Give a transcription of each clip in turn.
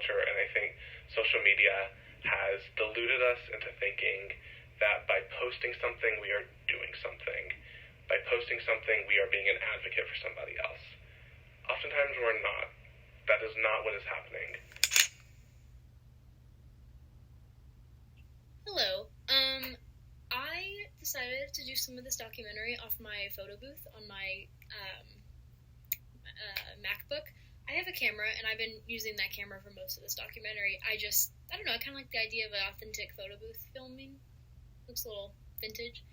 culture, and I think social media has deluded us into thinking that by posting something, we are doing something. By posting something, we are being an advocate for somebody else. Oftentimes, we're not. That is not what is happening. Hello. I decided to do some of this documentary off my photo booth on my MacBook. I have a camera, and I've been using that camera for most of this documentary. I don't know, I kind of like the idea of an authentic photo booth filming. Looks a little vintage.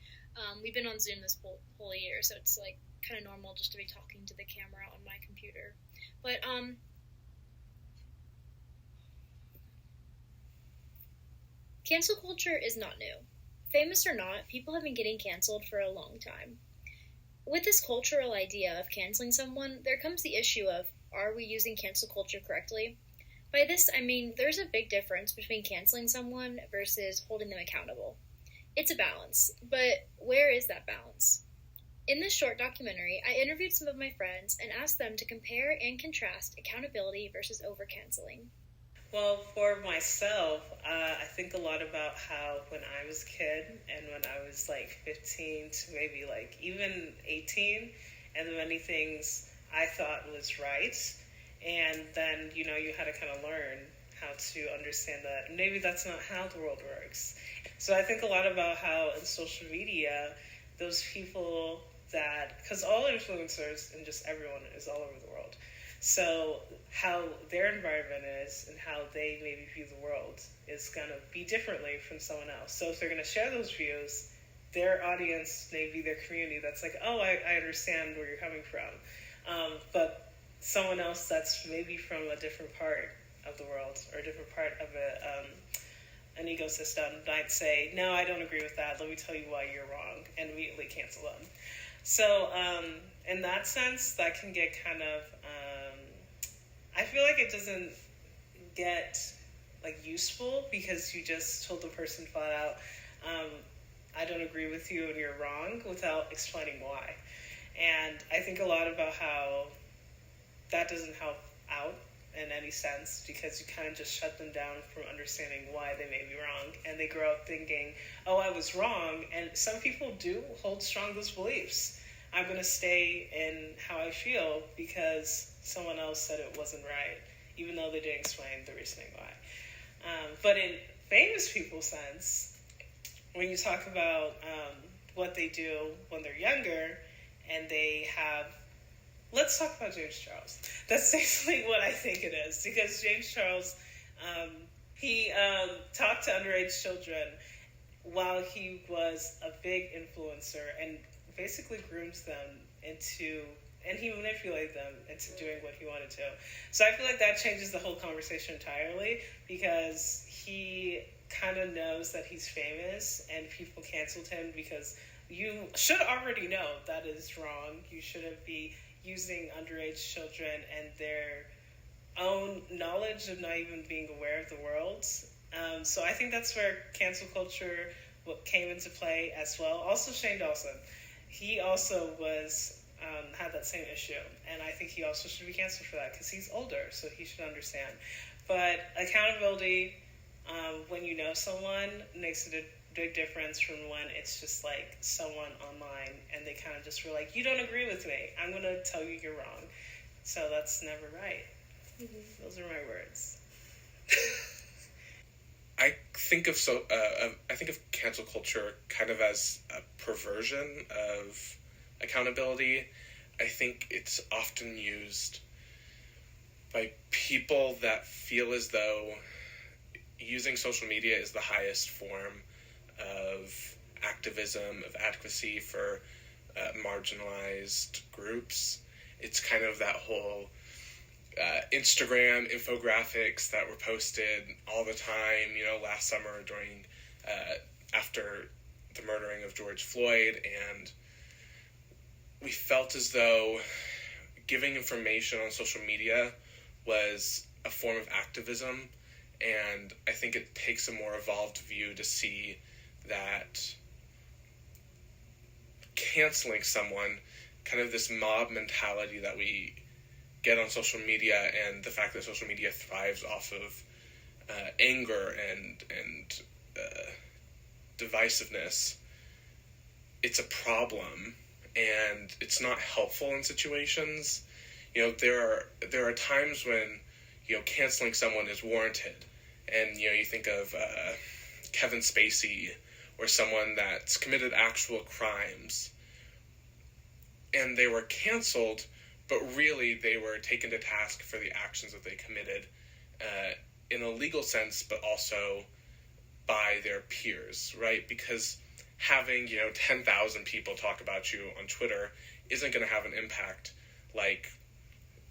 We've been on Zoom this whole year, so it's like kind of normal just to be talking to the camera on my computer. But cancel culture is not new. Famous or not, people have been getting canceled for a long time. With this cultural idea of canceling someone, there comes the issue of, are we using cancel culture correctly? By this, I mean there's a big difference between canceling someone versus holding them accountable. It's a balance, but where is that balance? In this short documentary, I interviewed some of my friends and asked them to compare and contrast accountability versus over-canceling. Well, for myself, I think a lot about how when I was a kid and when I was like 15 to maybe like even 18, and the many things I thought was right. And then, you had to kind of learn how to understand that maybe that's not how the world works. So I think a lot about how in social media, those people because all influencers and just everyone is all over the world. So how their environment is and how they maybe view the world is going to be differently from someone else. So if they're going to share those views, their audience, maybe their community, that's like, oh, I understand where you're coming from. But someone else that's maybe from a different part of the world or a different part of an ecosystem might say, no, I don't agree with that. Let me tell you why you're wrong, and immediately cancel them. So in that sense, that can get kind of, I feel like it doesn't get useful because you just told the person flat out, I don't agree with you and you're wrong, without explaining why. And I think a lot about how that doesn't help out in any sense, because you kind of just shut them down from understanding why they may be wrong, and they grow up thinking, oh, I was wrong. And some people do hold strong those beliefs. I'm going to stay in how I feel because someone else said it wasn't right, even though they didn't explain the reasoning why. But in famous people's sense, when you talk about what they do when they're younger and they have, let's talk about James Charles. That's basically what I think it is, because James Charles, he talked to underage children while he was a big influencer and basically grooms them and he manipulated them into doing what he wanted to. So I feel like that changes the whole conversation entirely, because he kind of knows that he's famous and people canceled him because you should already know that is wrong. You shouldn't be using underage children and their own knowledge of not even being aware of the world. So I think that's where cancel culture came into play as well. Also, Shane Dawson. He also had that same issue, and I think he also should be canceled for that because he's older, so he should understand. But accountability, when you know someone, makes it a big difference from when it's just like someone online and they kind of just were like, you don't agree with me, I'm going to tell you you're wrong. So that's never right. Mm-hmm. Those are my words. I think of cancel culture kind of as a perversion of accountability. I think it's often used by people that feel as though using social media is the highest form of activism, of advocacy for marginalized groups. It's kind of that whole Instagram infographics that were posted all the time, last summer during, after the murdering of George Floyd, and we felt as though giving information on social media was a form of activism, and I think it takes a more evolved view to see that canceling someone, kind of this mob mentality that we get on social media and the fact that social media thrives off of anger and divisiveness, it's a problem, and it's not helpful in situations. There are times when canceling someone is warranted, and you think of Kevin Spacey or someone that's committed actual crimes, and they were canceled, but really they were taken to task for the actions that they committed in a legal sense, but also by their peers, right? Because having 10,000 people talk about you on Twitter isn't going to have an impact like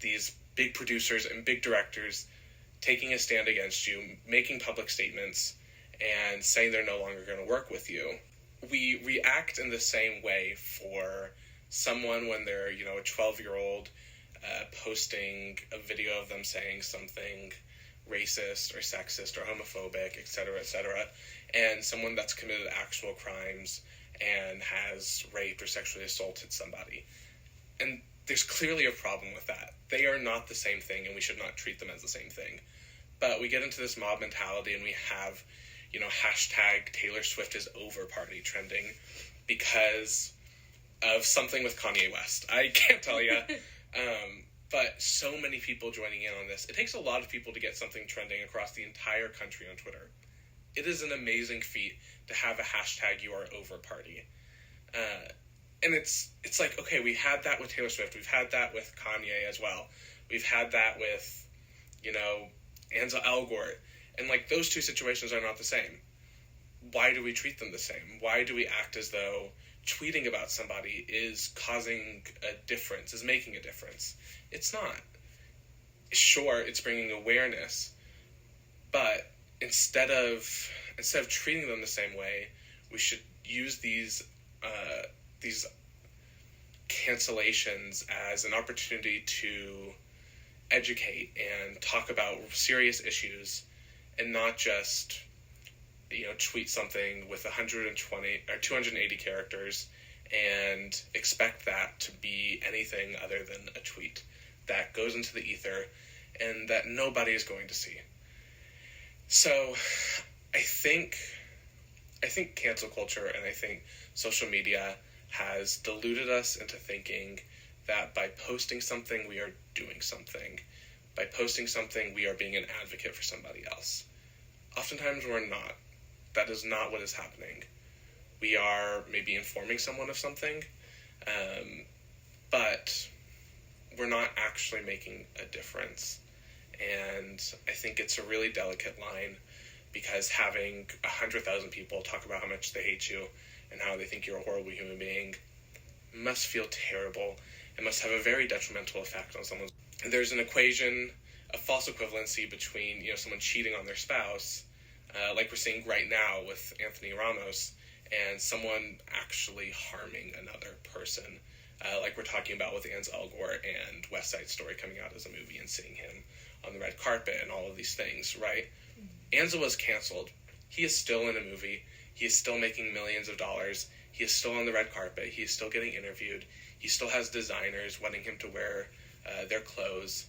these big producers and big directors taking a stand against you, making public statements, and saying they're no longer going to work with you. We react in the same way for someone when they're a 12-year-old posting a video of them saying something racist or sexist or homophobic, etc., and someone that's committed actual crimes and has raped or sexually assaulted somebody. And there's clearly a problem with that. They are not the same thing, and we should not treat them as the same thing. But we get into this mob mentality, and we have, hashtag Taylor Swift is over party trending because of something with Kanye West. I can't tell you. But so many people joining in on this. It takes a lot of people to get something trending across the entire country on Twitter. It is an amazing feat to have a hashtag you are over party. And it's like, okay, we had that with Taylor Swift. We've had that with Kanye as well. We've had that with, Ansel Elgort. And, those two situations are not the same. Why do we treat them the same? Why do we act as though tweeting about somebody is causing a difference, is making a difference? It's not. Sure, it's bringing awareness, but instead of treating them the same way, we should use these cancellations as an opportunity to educate and talk about serious issues, and not just tweet something with 120 or 280 characters and expect that to be anything other than a tweet that goes into the ether and that nobody is going to see. So I think cancel culture and I think social media has deluded us into thinking that by posting something we are doing something. By posting something we are being an advocate for somebody else. Oftentimes we're not. That is not what is happening. We are maybe informing someone of something, but we're not actually making a difference. And I think it's a really delicate line, because having 100,000 people talk about how much they hate you and how they think you're a horrible human being must feel terrible. It must have a very detrimental effect on someone. There's an equation, a false equivalency between someone cheating on their spouse, like we're seeing right now with Anthony Ramos, and someone actually harming another person, like we're talking about with Ansel Elgort and West Side Story coming out as a movie and seeing him on the red carpet and all of these things, right? Ansel was canceled. He is still in a movie. He is still making millions of dollars. He is still on the red carpet. He is still getting interviewed. He still has designers wanting him to wear their clothes.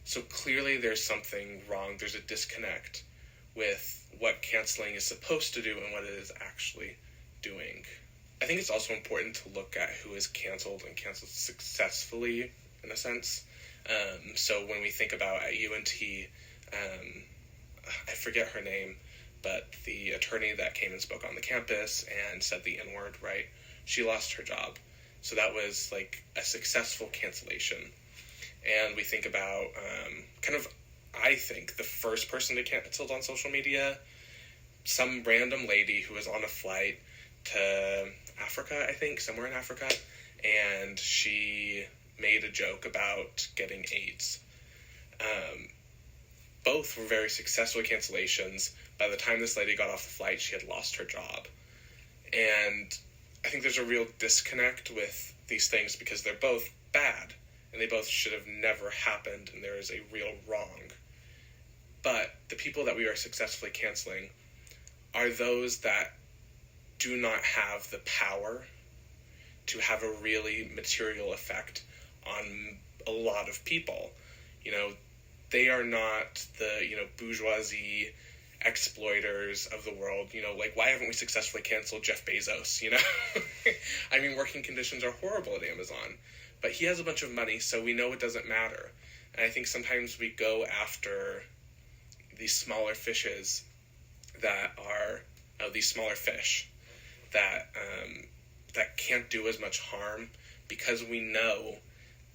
So clearly there's something wrong. There's a disconnect with what canceling is supposed to do and what it is actually doing. I think it's also important to look at who is canceled and canceled successfully, in a sense. So when we think about at UNT, I forget her name, but the attorney that came and spoke on the campus and said the N-word, right? She lost her job. So that was like a successful cancellation. And we think about I think the first person to canceled on social media, some random lady who was on a flight to Africa, I think, somewhere in Africa, and she made a joke about getting AIDS. Both were very successful cancellations. By the time this lady got off the flight, she had lost her job. And I think there's a real disconnect with these things because they're both bad, and they both should have never happened, and there is a real wrong. But the people that we are successfully canceling are those that do not have the power to have a really material effect on a lot of people. You know, they are not the, bourgeoisie exploiters of the world. Like, why haven't we successfully canceled Jeff Bezos, I mean, working conditions are horrible at Amazon, but he has a bunch of money, so we know it doesn't matter. And I think sometimes we go after these smaller fishes that are, these smaller fish that can't do as much harm, because we know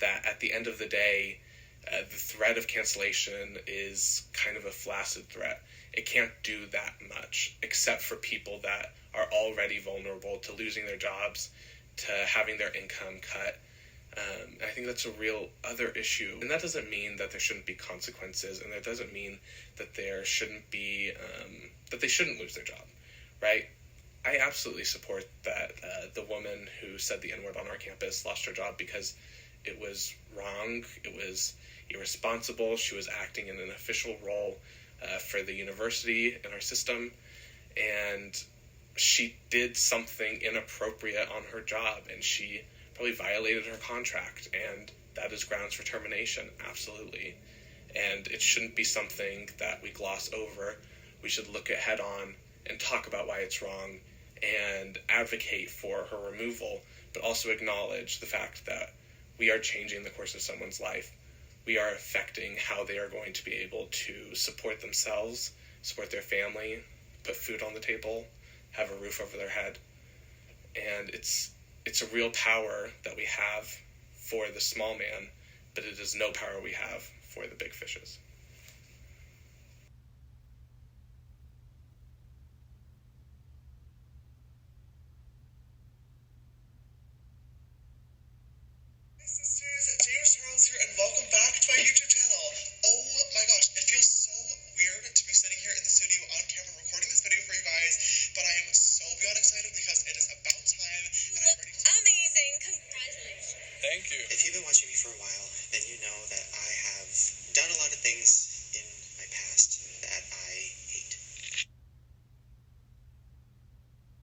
that at the end of the day, the threat of cancellation is kind of a flaccid threat. It can't do that much, except for people that are already vulnerable to losing their jobs, to having their income cut. I think that's a real other issue. And that doesn't mean that there shouldn't be consequences, and that doesn't mean that there shouldn't be, that they shouldn't lose their job, right? I absolutely support that the woman who said the N-word on our campus lost her job because it was wrong, it was irresponsible, she was acting in an official role for the university and our system, and she did something inappropriate on her job, and she probably violated her contract, and that is grounds for termination, absolutely. And it shouldn't be something that we gloss over. We should look it head on and talk about why it's wrong and advocate for her removal, but also acknowledge the fact that we are changing the course of someone's life. We are affecting how they are going to be able to support themselves, support their family, put food on the table, have a roof over their head. And it's a real power that we have for the small man, but it is no power we have for the big fishes. James Charles here, and welcome back to my YouTube channel. Oh my gosh, it feels so weird to be sitting here in the studio on camera recording this video for you guys, but I am so beyond excited because it is about time, and I'm ready to... Amazing! Congratulations! Thank you. If you've been watching me for a while,